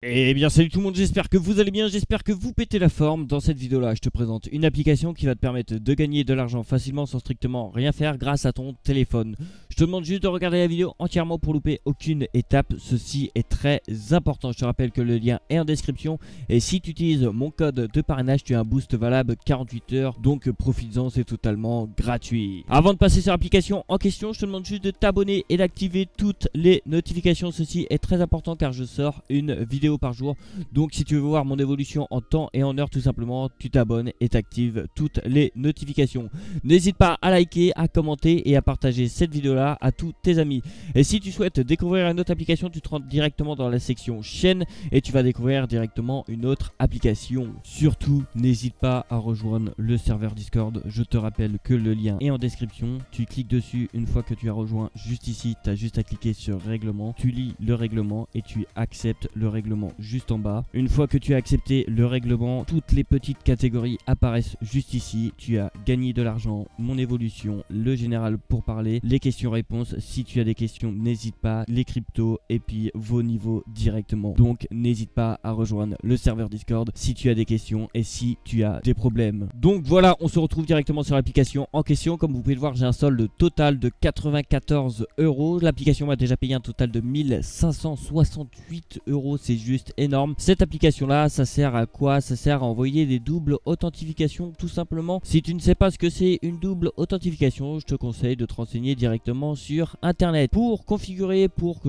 Eh bien salut tout le monde, j'espère que vous allez bien, j'espère que vous pétez la forme. Dans cette vidéo là je te présente une application qui va te permettre de gagner de l'argent facilement sans strictement rien faire grâce à ton téléphone. Je te demande juste de regarder la vidéo entièrement pour louper aucune étape, ceci est très important. Je te rappelle que le lien est en description et si tu utilises mon code de parrainage tu as un boost valable 48 heures, donc profites-en, c'est totalement gratuit. Avant de passer sur l'application en question, je te demande juste de t'abonner et d'activer toutes les notifications, ceci est très important car je sors une vidéo par jour. Donc si tu veux voir mon évolution en temps et en heure, tout simplement tu t'abonnes et t'actives toutes les notifications. N'hésite pas à liker, à commenter et à partager cette vidéo là à tous tes amis. Et si tu souhaites découvrir une autre application, tu te rends directement dans la section chaîne et tu vas découvrir directement une autre application. Surtout n'hésite pas à rejoindre le serveur Discord. Je te rappelle que le lien est en description. Tu cliques dessus une fois que tu as rejoint. Juste ici tu as juste à cliquer sur règlement. Tu lis le règlement et tu acceptes le règlement juste en bas. Une fois que tu as accepté le règlement, toutes les petites catégories apparaissent juste ici. Tu as gagné de l'argent, mon évolution, le général pour parler, les questions-réponses. Si tu as des questions, n'hésite pas, les cryptos et puis vos niveaux directement. Donc n'hésite pas à rejoindre le serveur Discord si tu as des questions et si tu as des problèmes. Donc voilà, on se retrouve directement sur l'application en question. Comme vous pouvez le voir, j'ai un solde total de 94 euros. L'application m'a déjà payé un total de 1568 euros. C'est juste énorme. Cette application là, ça sert à quoi? Ça sert à envoyer des doubles authentifications tout simplement. Si tu ne sais pas ce que c'est une double authentification, je te conseille de te renseigner directement sur internet. Pour configurer, pour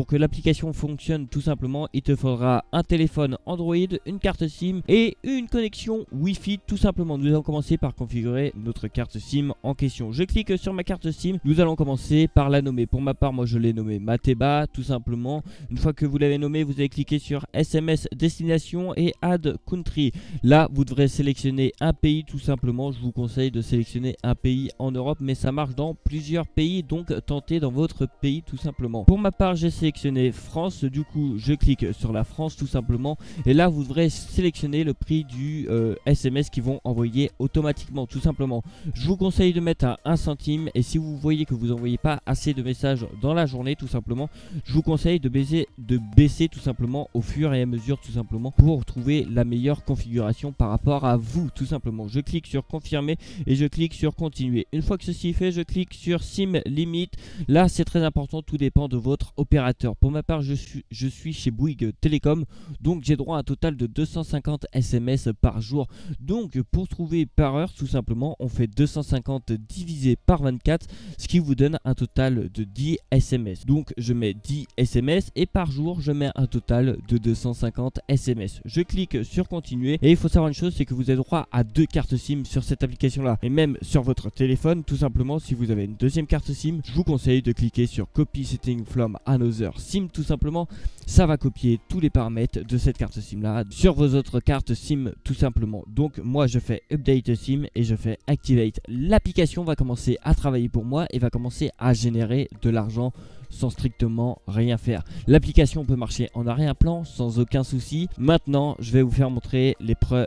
que l'application fonctionne tout simplement, il te faudra un téléphone Android, une carte SIM et une connexion Wi-Fi tout simplement. Nous allons commencer par configurer notre carte SIM en question. Je clique sur ma carte SIM, nous allons commencer par la nommer. Pour ma part, moi je l'ai nommée Mateba tout simplement. Une fois que vous l'avez nommé, vous allez cliquer sur SMS destination et Add Country. Là, vous devrez sélectionner un pays tout simplement. Je vous conseille de sélectionner un pays en Europe, mais ça marche dans plusieurs pays, donc tentez dans votre pays tout simplement. Pour ma part, j'ai sélectionné France, du coup je clique sur la France tout simplement et là vous devrez sélectionner le prix du SMS qu'ils vont envoyer automatiquement tout simplement. Je vous conseille de mettre à 1 centime et si vous voyez que vous n'envoyez pas assez de messages dans la journée tout simplement, je vous conseille de baisser tout simplement au fur et à mesure tout simplement pour trouver la meilleure configuration par rapport à vous tout simplement. Je clique sur confirmer et je clique sur continuer. Une fois que ceci est fait, je clique sur SIM limite. Là c'est très important, tout dépend de votre opérateur. Pour ma part, je suis chez Bouygues Télécom, donc j'ai droit à un total de 250 SMS par jour. Donc pour trouver par heure, tout simplement, on fait 250 divisé par 24, ce qui vous donne un total de 10 SMS. Donc je mets 10 SMS et par jour, je mets un total de 250 SMS. Je clique sur continuer et il faut savoir une chose, c'est que vous avez droit à 2 cartes SIM sur cette application-là. Et même sur votre téléphone, tout simplement, si vous avez une deuxième carte SIM, je vous conseille de cliquer sur Copy Setting from Another SIM tout simplement. Ça va copier tous les paramètres de cette carte SIM là sur vos autres cartes SIM tout simplement. Donc moi je fais Update SIM et je fais Activate. L'application va commencer à travailler pour moi et va commencer à générer de l'argent sans strictement rien faire. L'application peut marcher en arrière-plan sans aucun souci. Maintenant je vais vous faire montrer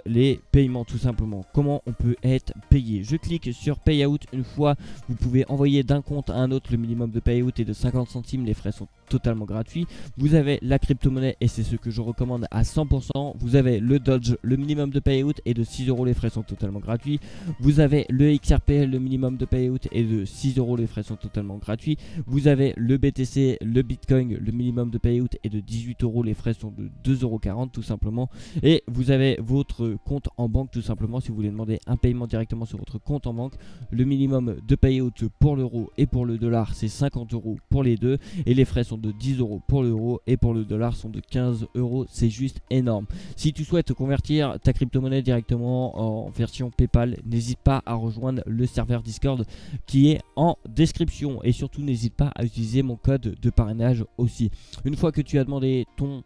les paiements tout simplement, comment on peut être payé. Je clique sur Payout. Une fois vous pouvez envoyer d'un compte à un autre, le minimum de Payout est de 50 centimes, les frais sont totalement gratuits. Vous avez la crypto-monnaie et c'est ce que je recommande à 100%. Vous avez le Dodge, le minimum de Payout est de 6 euros, les frais sont totalement gratuits. Vous avez le XRP, le minimum de Payout est de 6 euros, les frais sont totalement gratuits. Vous avez le BTC, le Bitcoin, le minimum de Payout est de 18 euros, les frais sont de 2,40 € tout simplement. Et vous avez votre compte en banque tout simplement. Si vous voulez demander un paiement directement sur votre compte en banque, le minimum de Payout pour l'euro et pour le dollar c'est 50 euros pour les deux et les frais sont de 10 euros pour l'euro et pour le dollar sont de 15 euros. C'est juste énorme. Si tu souhaites convertir ta crypto-monnaie directement en version PayPal, n'hésite pas à rejoindre le serveur Discord qui est en description et surtout n'hésite pas à utiliser mon code de parrainage aussi. Une fois que tu as demandé ton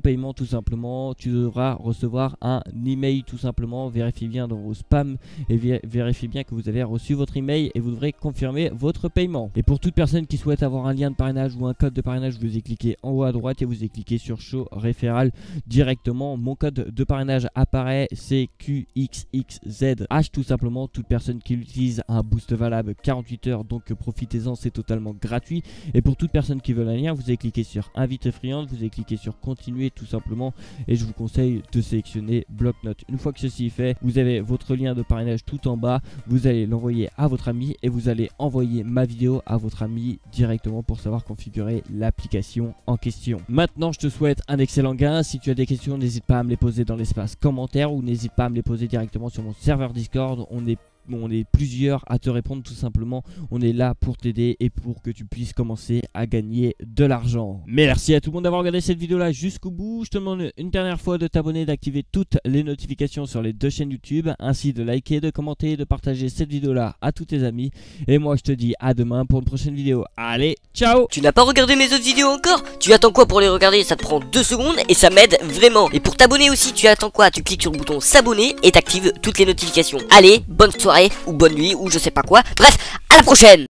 paiement tout simplement, tu devras recevoir un email tout simplement. Vérifiez bien dans vos spams et vérifiez bien que vous avez reçu votre email et vous devrez confirmer votre paiement. Et pour toute personne qui souhaite avoir un lien de parrainage ou un code de parrainage, vous avez cliqué en haut à droite et vous avez cliqué sur Show Referral directement. Mon code de parrainage apparaît, c'est QXXZH tout simplement. Toute personne qui l'utilise a un boost valable 48 heures, donc profitez-en, c'est totalement gratuit. Et pour toute personne qui veut un lien, vous allez cliquer sur invite friand, vous allez cliquer sur continuer tout simplement et je vous conseille de sélectionner bloc-notes. Une fois que ceci est fait, vous avez votre lien de parrainage tout en bas, vous allez l'envoyer à votre ami et vous allez envoyer ma vidéo à votre ami directement pour savoir configurer l'application en question. Maintenant, je te souhaite un excellent gain. Si tu as des questions, n'hésite pas à me les poser dans l'espace commentaire ou n'hésite pas à me les poser directement sur mon serveur Discord. On est plusieurs à te répondre tout simplement. On est là pour t'aider et pour que tu puisses commencer à gagner de l'argent. Merci à tout le monde d'avoir regardé cette vidéo là jusqu'au bout. Je te demande une dernière fois de t'abonner, d'activer toutes les notifications sur les deux chaînes YouTube, ainsi de liker, de commenter, de partager cette vidéo là à tous tes amis. Et moi je te dis à demain pour une prochaine vidéo. Allez, ciao! Tu n'as pas regardé mes autres vidéos encore? Tu attends quoi pour les regarder? Ça te prend 2 secondes et ça m'aide vraiment. Et pour t'abonner aussi, tu attends quoi? Tu cliques sur le bouton s'abonner et t'actives toutes les notifications. Allez, bonne soirée ou bonne nuit ou je sais pas quoi. Bref, à la prochaine!